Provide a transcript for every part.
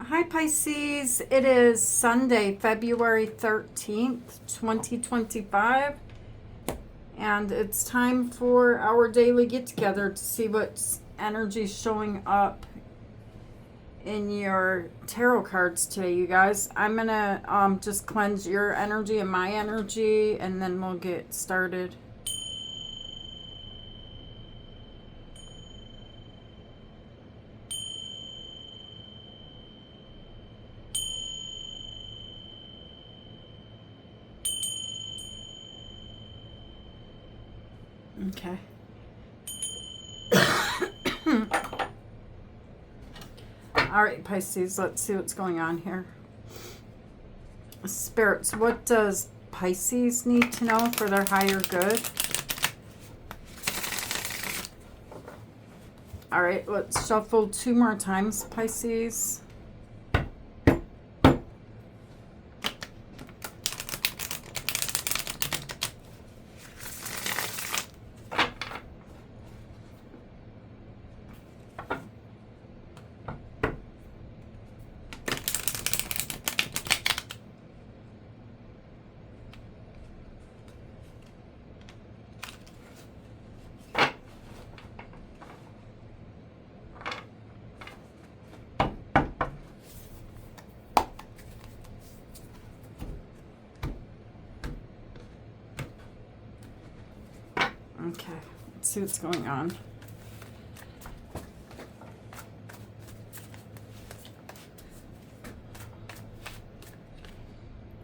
Hi Pisces, it is Sunday, February 13th, 2025, and it's time for our daily get-together to see what energy is showing up in your tarot cards today, you guys. I'm going to just cleanse your energy and my energy, and then we'll get started. Okay. All right, Pisces, let's see what's going on here. Spirits, what does Pisces need to know for their higher good? All right, let's shuffle 2 more times, Pisces. Okay, let's see what's going on.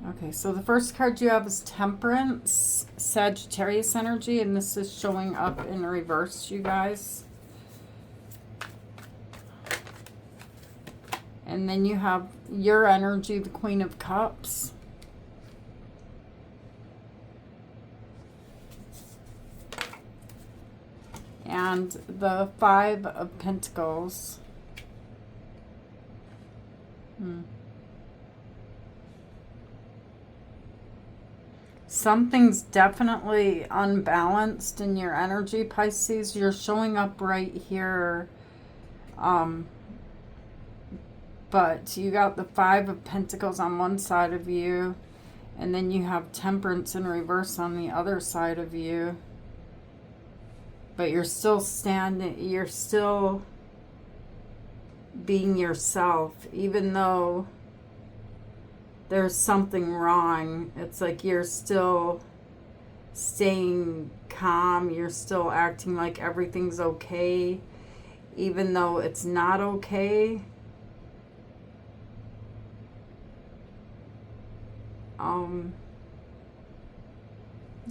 Okay, so the first card you have is Temperance, Sagittarius energy, and this is showing up in reverse, you guys. And then you have your energy, the Queen of Cups. And the 5 of Pentacles. Something's definitely unbalanced in your energy, Pisces. You're showing up right here. But you got the 5 of Pentacles on one side of you. And then you have Temperance in reverse on the other side of you. But you're still standing, you're still being yourself, even though there's something wrong. It's like you're still staying calm, you're still acting like everything's okay, even though it's not okay.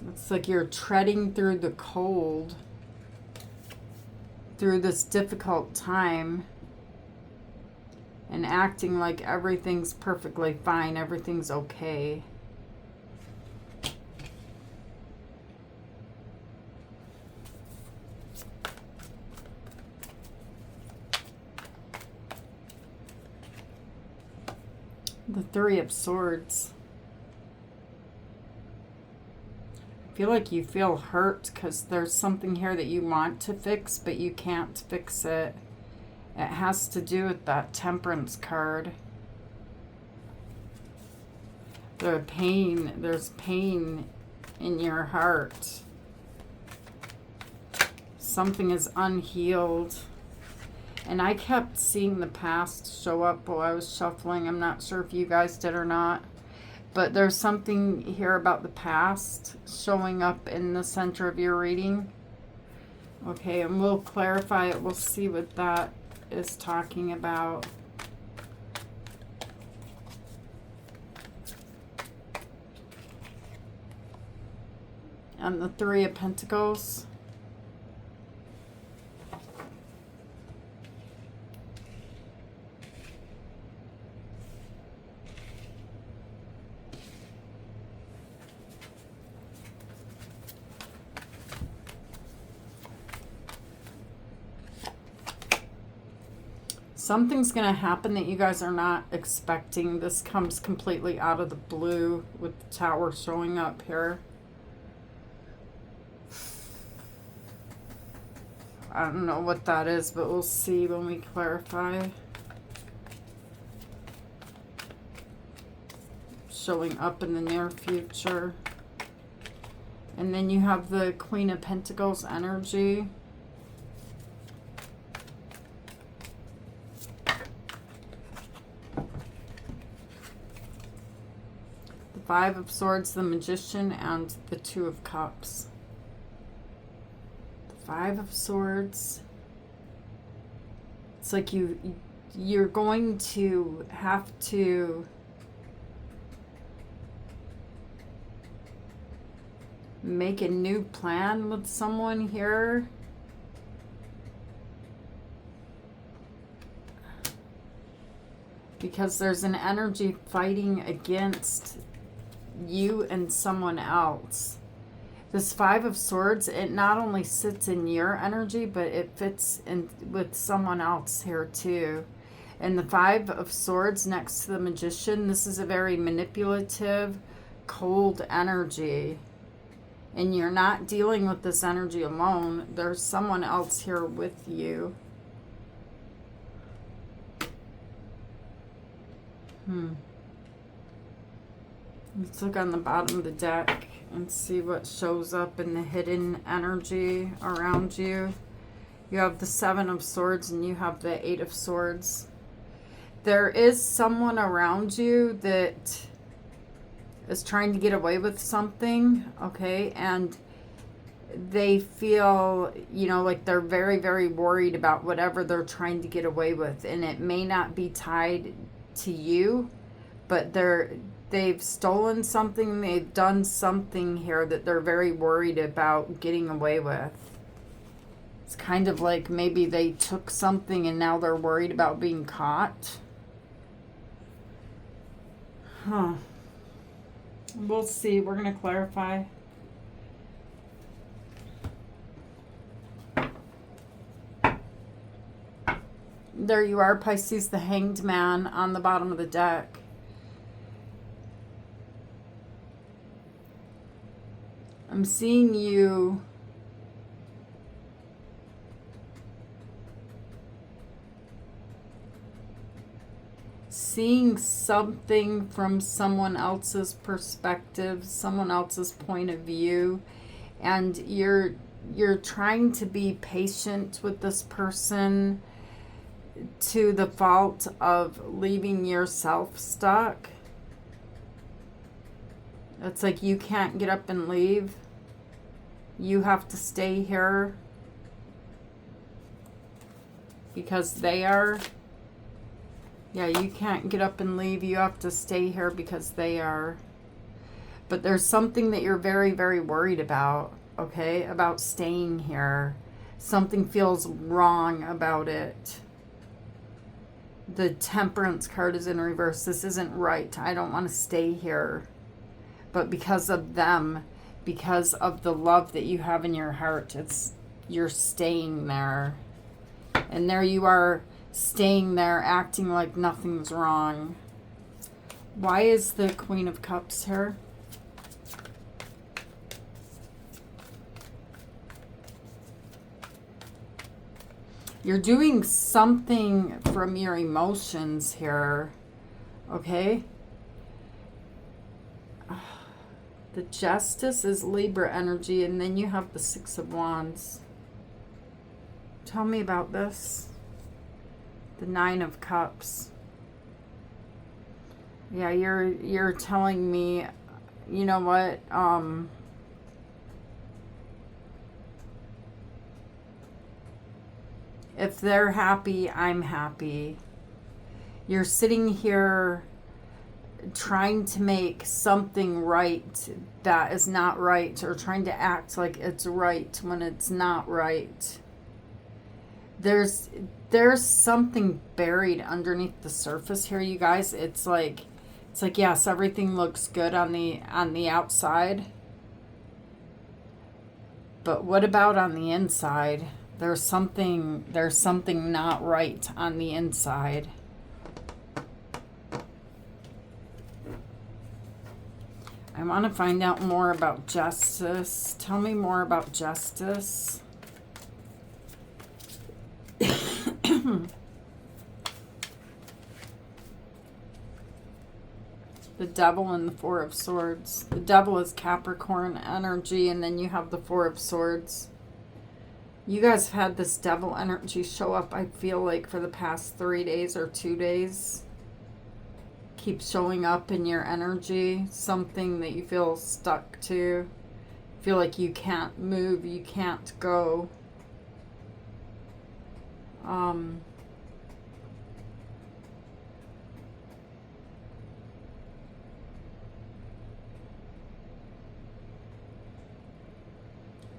It's like you're treading through the cold, through this difficult time, and acting like everything's perfectly fine, everything's okay. The 3 of Swords. I feel like you feel hurt because there's something here that you want to fix, but you can't fix it. It has to do with that Temperance card. There's pain in your heart. Something is unhealed. And I kept seeing the past show up while I was shuffling. I'm not sure if you guys did or not. But there's something here about the past showing up in the center of your reading. Okay, and we'll clarify it. We'll see what that is talking about. And the 3 of Pentacles. Something's going to happen that you guys are not expecting. This comes completely out of the blue with the Tower showing up here. I don't know what that is, but we'll see when we clarify. showing up in the near future. And then you have the Queen of Pentacles energy. The Five of Swords, the Magician, and the Two of Cups. The Five of Swords. It's like you're going to have to make a new plan with someone here. Because there's an energy fighting against you and someone else. This Five of Swords, it not only sits in your energy, but it fits in with someone else here too. And the Five of Swords next to the Magician, this is a very manipulative, cold energy. And you're not dealing with this energy alone. There's someone else here with you. Let's look on the bottom of the deck and see what shows up in the hidden energy around you. You have the Seven of Swords and you have the Eight of Swords. There is someone around you that is trying to get away with something, okay? And they feel, you know, like they're very, very worried about whatever they're trying to get away with. And it may not be tied to you, but they've stolen something, they've done something here that they're very worried about getting away with. It's kind of like maybe they took something and now they're worried about being caught. We'll see. We're going to clarify. There you are, Pisces, the Hanged Man on the bottom of the deck. I'm seeing you seeing something from someone else's perspective, someone else's point of view, and you're trying to be patient with this person to the fault of leaving yourself stuck. It's like you can't get up and leave. You have to stay here because they are. Yeah, you can't get up and leave. You have to stay here because they are. But there's something that you're very, very worried about, okay? About staying here. Something feels wrong about it. The Temperance card is in reverse. This isn't right. I don't want to stay here. But because of them, because of the love that you have in your heart, you're staying there. And there you are, staying there, acting like nothing's wrong. Why is the Queen of Cups here? You're doing something from your emotions here, okay? The Justice is Libra energy, and then you have the Six of Wands. Tell me about this. The Nine of Cups. Yeah, you're telling me, you know what, if they're happy, I'm happy. You're sitting here trying to make something right that is not right, or trying to act like it's right when it's not right. There's something buried underneath the surface here, you guys. It's like yes, everything looks good on the outside, but what about on the inside? There's something not right on the inside. I want to find out more about Justice. Tell me more about Justice. The Devil and the Four of Swords. The Devil is Capricorn energy, and then you have the Four of Swords. You guys have had this Devil energy show up, I feel like, for the past 3 days or 2 days. Keep showing up in your energy. Something that you feel stuck to. Feel like you can't move, you can't go.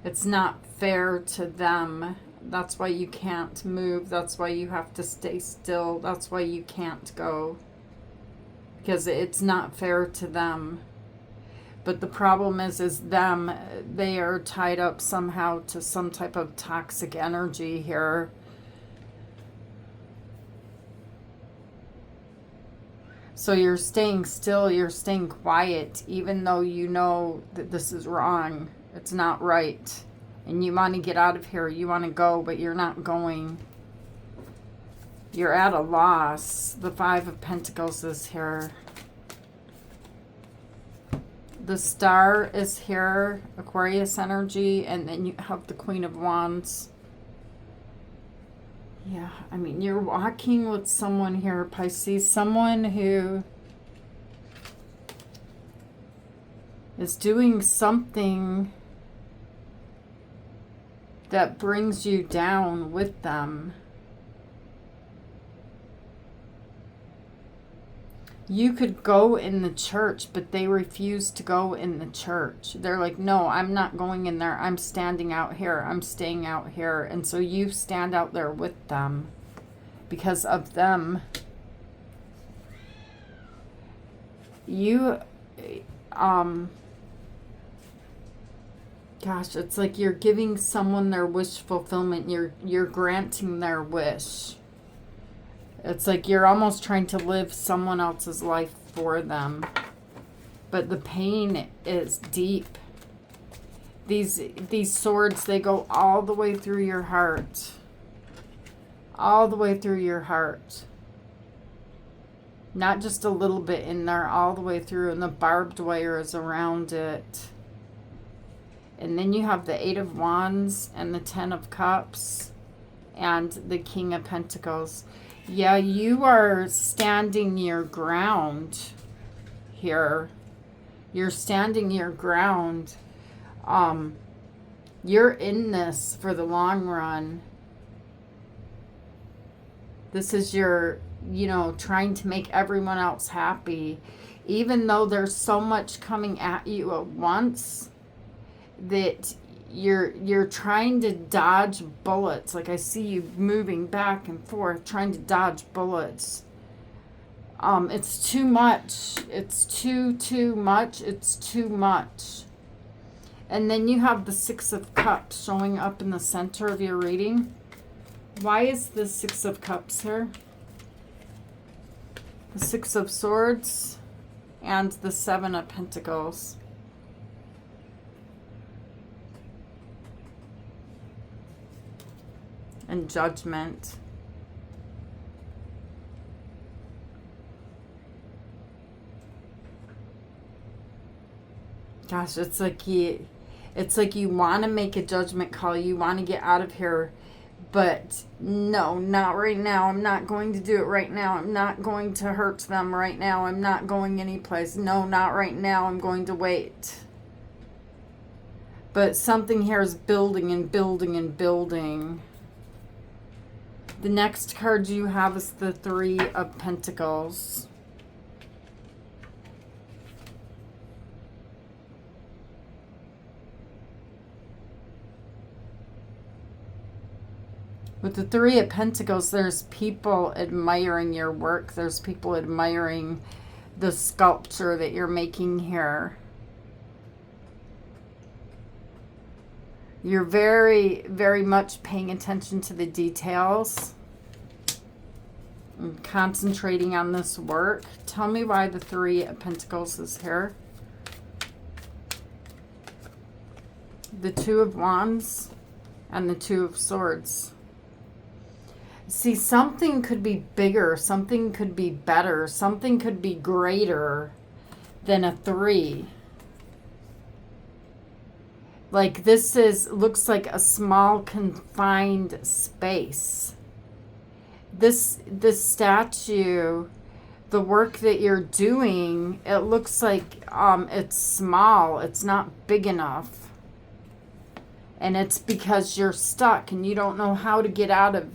It's not fair to them. That's why you can't move. That's why you have to stay still. That's why you can't go. Because it's not fair to them. But the problem is them, they are tied up somehow to some type of toxic energy here. So you're staying still, you're staying quiet, even though you know that this is wrong. It's not right. And you want to get out of here. You want to go, but you're not going. You're at a loss. The Five of Pentacles is here. The Star is here. Aquarius energy. And then you have the Queen of Wands. Yeah, I mean, you're walking with someone here, Pisces. Someone who is doing something that brings you down with them. You could go in the church, but they refuse to go in the church. They're like, no, I'm not going in there. I'm standing out here. I'm staying out here. And so you stand out there with them because of them. You, gosh, it's like you're giving someone their wish fulfillment. You're granting their wish. It's like you're almost trying to live someone else's life for them. But the pain is deep. These swords, they go all the way through your heart. All the way through your heart. Not just a little bit in there, all the way through. And the barbed wire is around it. And then you have the Eight of Wands and the Ten of Cups and the King of Pentacles. Yeah, you are standing your ground here. You're standing your ground. You're in this for the long run. This is your, trying to make everyone else happy. Even though there's so much coming at you at once that you're trying to dodge bullets. Like I see you moving back and forth, trying to dodge bullets. It's too much. It's too much. It's too much. And then you have the Six of Cups showing up in the center of your reading. Why is the Six of Cups here? The Six of Swords and the Seven of Pentacles. And Judgment. Gosh, it's like you want to make a judgment call. You want to get out of here, but no, not right now. I'm not going to do it right now. I'm not going to hurt them right now. I'm not going anyplace. No, not right now. I'm going to wait. But something here is building and building and building. The next card you have is the Three of Pentacles. With the Three of Pentacles, there's people admiring your work. There's people admiring the sculpture that you're making here. You're very, very much paying attention to the details and concentrating on this work. Tell me why the Three of Pentacles is here. The Two of Wands and the Two of Swords. See, something could be bigger. Something could be better. Something could be greater. than a 3. Like this looks like a small confined space. This statue, the work that you're doing, it looks like it's small. It's not big enough. And it's because you're stuck and you don't know how to get out of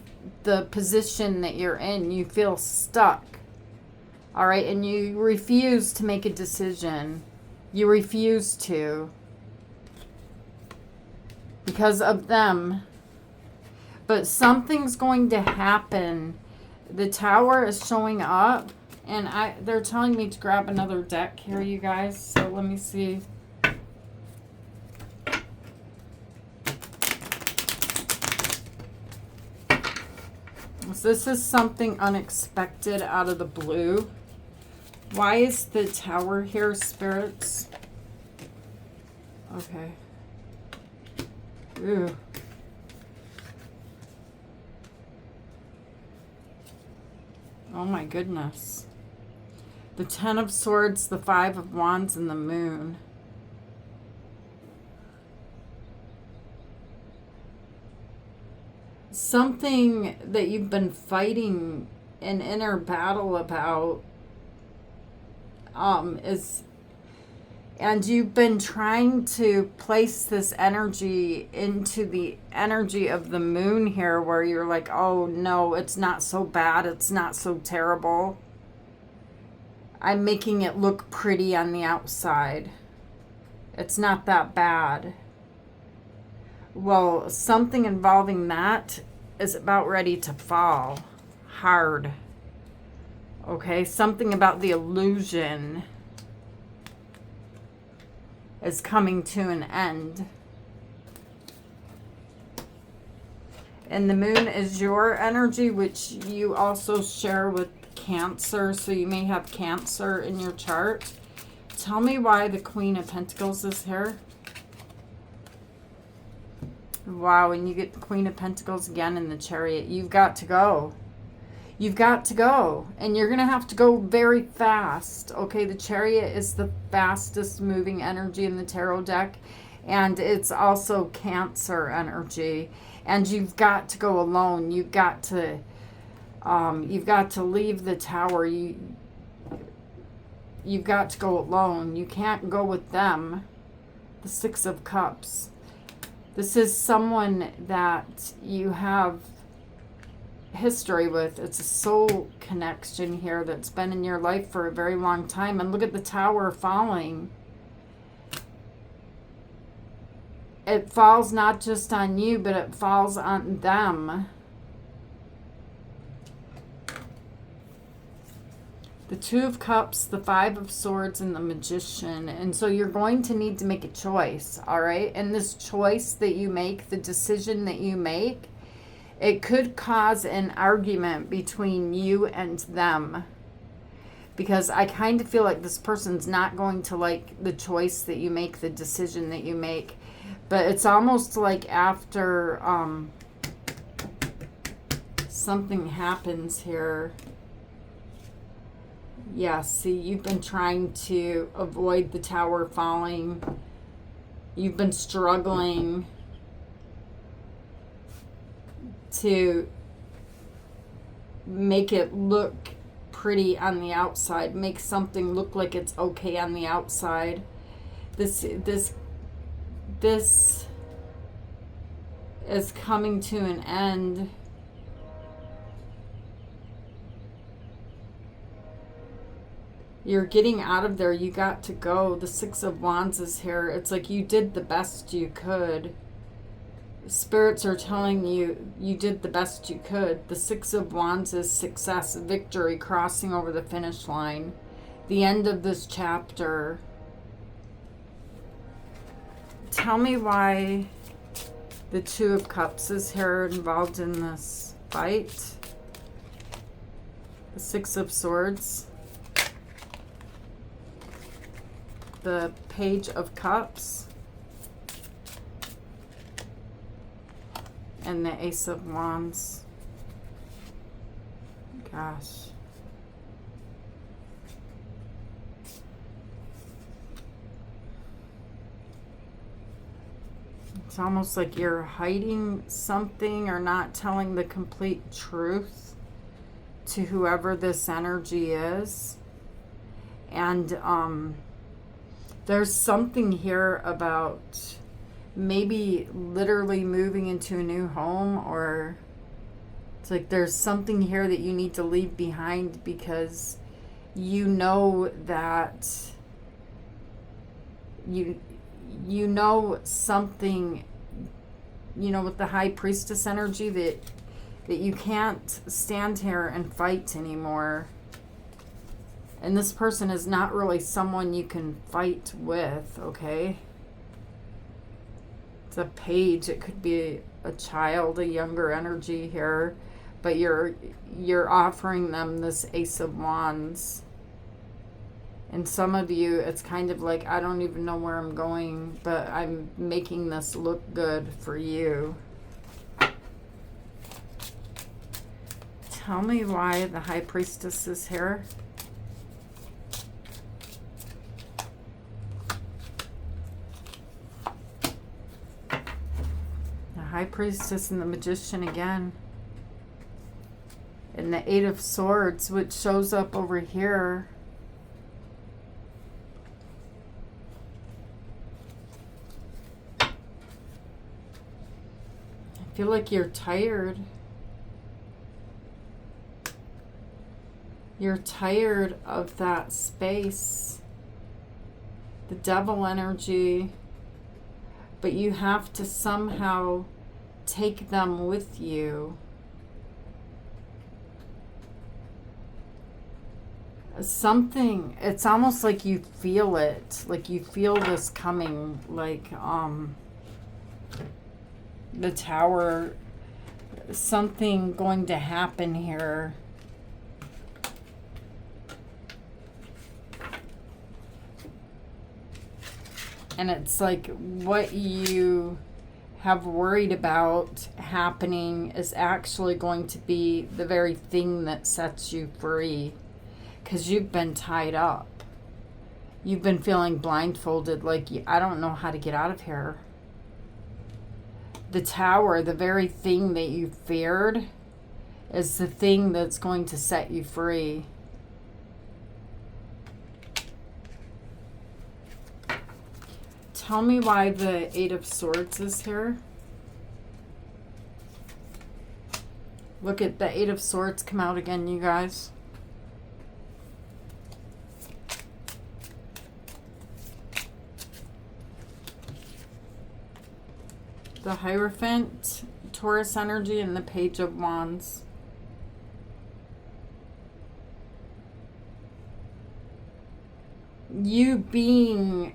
the position that you're in. You feel stuck. All right, and you refuse to make a decision. You refuse to. Because of them. But something's going to happen. The Tower is showing up. And they're telling me to grab another deck here, you guys. So let me see. So this is something unexpected out of the blue. Why is the Tower here, spirits? Okay. Ooh. Oh my goodness. The 10 of Swords, the 5 of Wands, and the Moon. Something that you've been fighting an inner battle about and you've been trying to place this energy into the energy of the Moon here, where you're like, oh no, it's not so bad, it's not so terrible. I'm making it look pretty on the outside. It's not that bad. Well, something involving that is about ready to fall hard. Okay, something about the illusion is coming to an end. And the Moon is your energy, which you also share with Cancer. So you may have Cancer in your chart. Tell me why the Queen of Pentacles is here. Wow, and you get the Queen of Pentacles again in the Chariot. You've got to go. You've got to go. And you're going to have to go very fast. Okay, the Chariot is the fastest moving energy in the tarot deck. And it's also Cancer energy. And you've got to go alone. You've got to leave the Tower. You've got to go alone. You can't go with them. The 6 of Cups. This is someone that you have history with. It's a soul connection here that's been in your life for a very long time. And look at the Tower falling. It falls not just on you, but it falls on them. The 2 of Cups, the 5 of Swords, and the Magician. And so you're going to need to make a choice, all right? And this choice that you make, the decision that you make, it could cause an argument between you and them. Because I kind of feel like this person's not going to like the choice that you make, the decision that you make. But it's almost like after something happens here. Yeah, see, you've been trying to avoid the Tower falling. You've been struggling to make it look pretty on the outside. Make something look like it's okay on the outside. This is coming to an end. You're getting out of there. You got to go. The 6 of Wands is here. It's like you did the best you could. Spirits are telling you you did the best you could. The 6 of Wands is success, victory, crossing over the finish line. The end of this chapter. Tell me why the 2 of Cups is here involved in this fight. The 6 of Swords. The Page of Cups. And the Ace of Wands. Gosh. It's almost like you're hiding something or not telling the complete truth to whoever this energy is. And there's something here about maybe literally moving into a new home, or it's like there's something here that you need to leave behind because you know that you know something, you know, with the High Priestess energy, that you can't stand here and fight anymore. And this person is not really someone you can fight with, okay? It's a page. It could be a child, a younger energy here, but you're offering them this Ace of Wands. And some of you, it's kind of like, I don't even know where I'm going, but I'm making this look good for you. Tell me why the High Priestess is here. The High Priestess and the Magician again. And the Eight of Swords, which shows up over here. I feel like you're tired. You're tired of that space. The Devil energy. But you have to somehow take them with you. Something, it's almost like you feel it. Like you feel this coming. Like, the Tower, something going to happen here. And it's like what you have worried about happening is actually going to be the very thing that sets you free. Because you've been tied up. You've been feeling blindfolded, like, I don't know how to get out of here. The Tower, the very thing that you feared, is the thing that's going to set you free. Tell me why the Eight of Swords is here. Look at the Eight of Swords come out again, you guys. The Hierophant, Taurus energy, and the Page of Wands. You being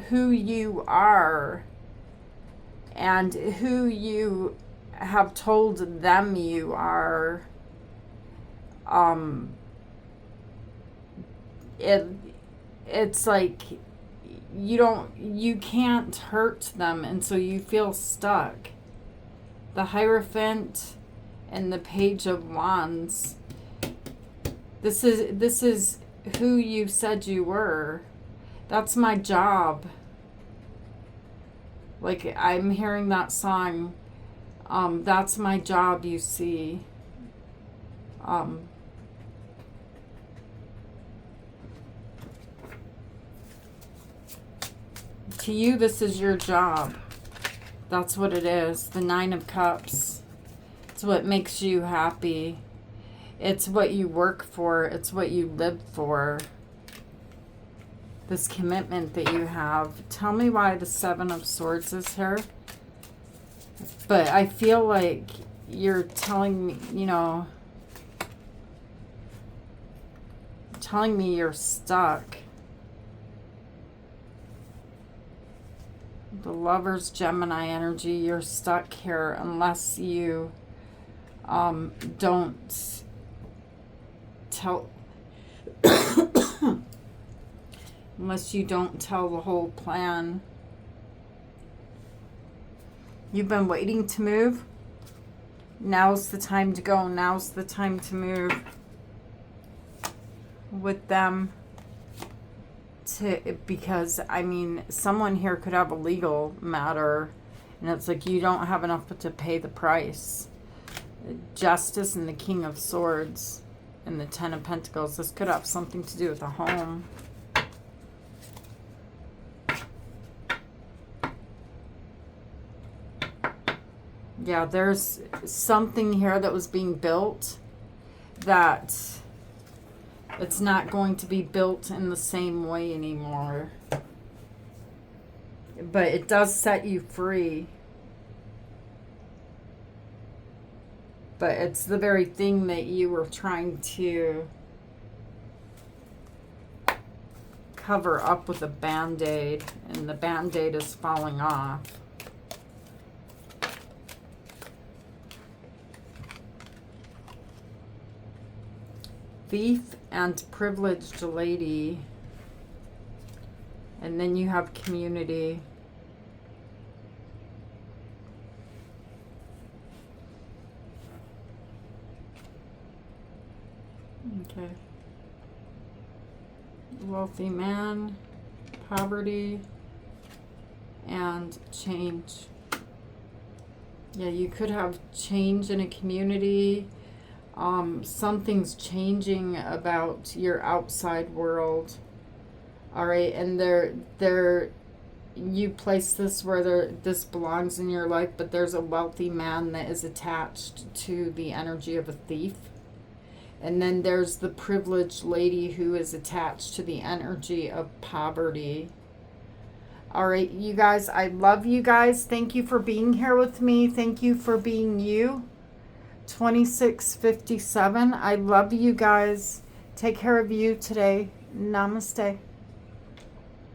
who you are and who you have told them you are, it's like you can't hurt them, and so you feel stuck. The Hierophant and the Page of Wands. This is who you said you were. That's my job. Like, I'm hearing that song. That's my job, you see. To you, this is your job. That's what it is. The Nine of Cups. It's what makes you happy. It's what you work for. It's what you live for. This commitment that you have. Tell me why the Seven of Swords is here. But I feel like you're telling me, you know, telling me you're stuck. The Lover's Gemini energy, you're stuck here unless you don't tell unless you don't tell the whole plan. You've been waiting to move. Now's the time to go. Now's the time to move with them. because I mean, someone here could have a legal matter, and it's like you don't have enough to pay the price. Justice and the King of Swords and the Ten of Pentacles. This could have something to do with a home. Yeah, there's something here that was being built that it's not going to be built in the same way anymore. But it does set you free. But it's the very thing that you were trying to cover up with a Band-Aid, and the Band-Aid is falling off. Thief and privileged lady. And then you have community. Okay. Wealthy man, poverty, and change. Yeah, you could have change in a community. Something's changing about your outside world. All right, and you place this where this belongs in your life, but there's a wealthy man that is attached to the energy of a thief. And then there's the privileged lady who is attached to the energy of poverty. All right, you guys, I love you guys. Thank you for being here with me. Thank you for being you. 2657. I love you guys. Take care of you today. Namaste.